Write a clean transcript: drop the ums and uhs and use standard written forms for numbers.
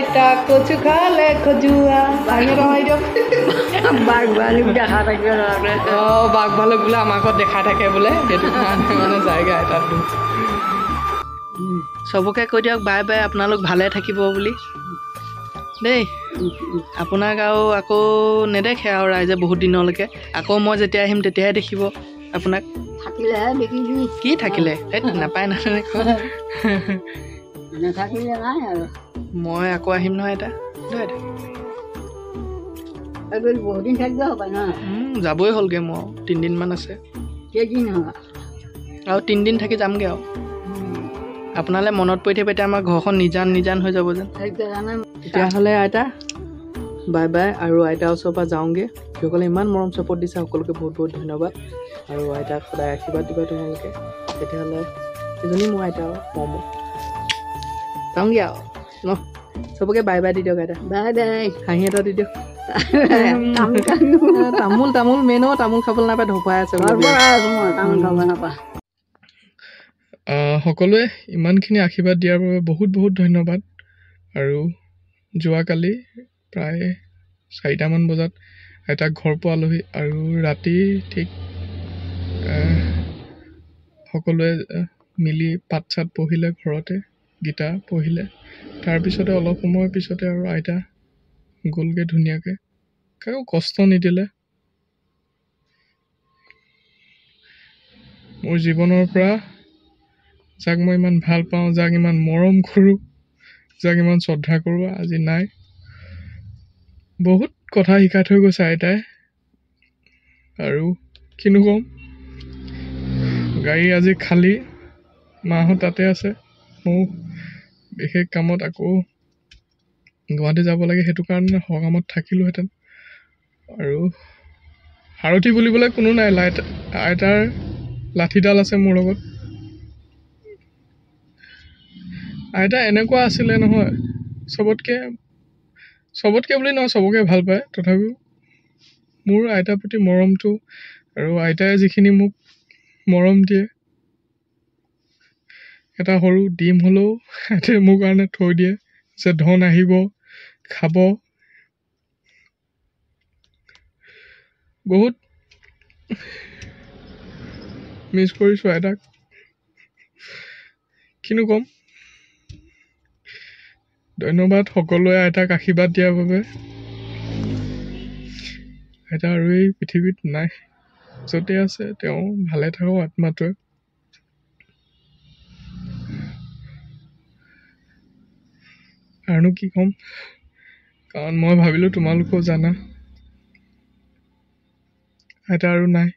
আইতা কচু খালে খজুৱা ভাঙি ৰমাই দিয়ক বাঘ ভালুক দেখা থাকিব বাঘ ভালুক বোলে আমাৰ ঘৰত দেখা থাকে বোলে সেইটো কাৰণে মানে যায়গৈ আইতাত চবকে কৈ দিয়ক বাই বাই আপোনালোক ভালে থাকিব বুলি দেই আপোনাক আৰু আকৌ নেদেখে আৰু ৰাইজে বহুত দিনলৈকে আকৌ মই যেতিয়া আহিম তেতিয়াহে দেখিব আপোনাক থাকিলেহে দেখিবি কি থাকিলে নাপায় নাজানে নাথাকিলে নাই আৰু মই আকৌ আহিম নহয় এটা বহুত দিন থাকিব হ'ব ন যাবই হ'লগৈ মোৰ 3 দিনমান আছে কেইদিন হ'ব আৰু 3 দিন থাকি যামগৈ আৰু আপোনালৈ মনত পৰি থাকিব এতিয়া আমাৰ ঘৰখন নিজান হৈ যাব যেন তেতিয়াহ'লে আইতা বাই বাই আৰু আইতাৰ ওচৰৰ পৰা যাওঁগৈ যিসকলে ইমান মৰম চাপৰ্ট দিছে সকলোকে বহুত বহুত ধন্যবাদ আৰু আইতাক সদায় আশীৰ্বাদ দিবা তোমালোকে তেতিয়াহ'লে এজনী মোৰ আইতা মৰম যাওঁগৈ আৰু ন চবকে বাই বাই দি দিয়ক আইতা বাই বাই হাঁহি এটা দি দিয়ক তামোল মেইন তামোল খাবলৈ নাপায় ধপাই আছে সকলোৱে ইমানখিনি আশীৰ্বাদ দিয়াৰ বাবে বহুত বহুত ধন্যবাদ আৰু যোৱাকালি প্ৰায় 4টামান বজাত আইতাক ঘৰ পোৱালোহি আৰু ৰাতি ঠিক সকলোৱে মিলি পাত চাত পঢ়িলে ঘৰতে গীতা পঢ়িলে তাৰপিছতে অলপ সময়ৰ পিছতে আৰু আইতা গ'লগৈ ধুনীয়াকৈ কাকো কষ্ট নিদিলে মোৰ জীৱনৰ পৰা যাক মই ইমান ভাল পাওঁ যাক ইমান মৰম কৰোঁ যাক ইমান শ্ৰদ্ধা কৰোঁ আজি নাই বহুত কথা শিকাই থৈ গৈছে আইতাই আৰু কিনো ক'ম গাড়ী আজি খালী মাহঁত তাতে আছে মোৰ বিশেষ কামত আকৌ গুৱাহাটী যাব লাগে সেইটো কাৰণে সকামত থাকিলোহেঁতেন আৰু সাৰথি বুলিবলৈ কোনো নাই আইতাৰ লাঠিডাল আছে মোৰ লগত আইতা এনেকুৱা আছিলে নহয় চবতকৈ বুলি নহয় চবকে ভাল পায় তথাপিও মোৰ আইতাৰ প্ৰতি মৰমটো আৰু আইতাই যিখিনি মোক মৰম দিয়ে এটা সৰু ডিম হ'লেও আইতাই মোৰ কাৰণে থৈ দিয়ে যে ধন আহিব খাব বহুত মিছ কৰিছোঁ আইতাক কিনো ক'ম ধন্যবাদ সকলোৱে আইতাক আশীৰ্বাদ দিয়াৰ বাবে আইতা আৰু এই পৃথিৱীত নাই য'তে আছে তেওঁ ভালে থাকক আত্মাটোৱে আৰুনো কি ক'ম কাৰণ মই ভাবিলোঁ তোমালোকেও জানা আইতা আৰু নাই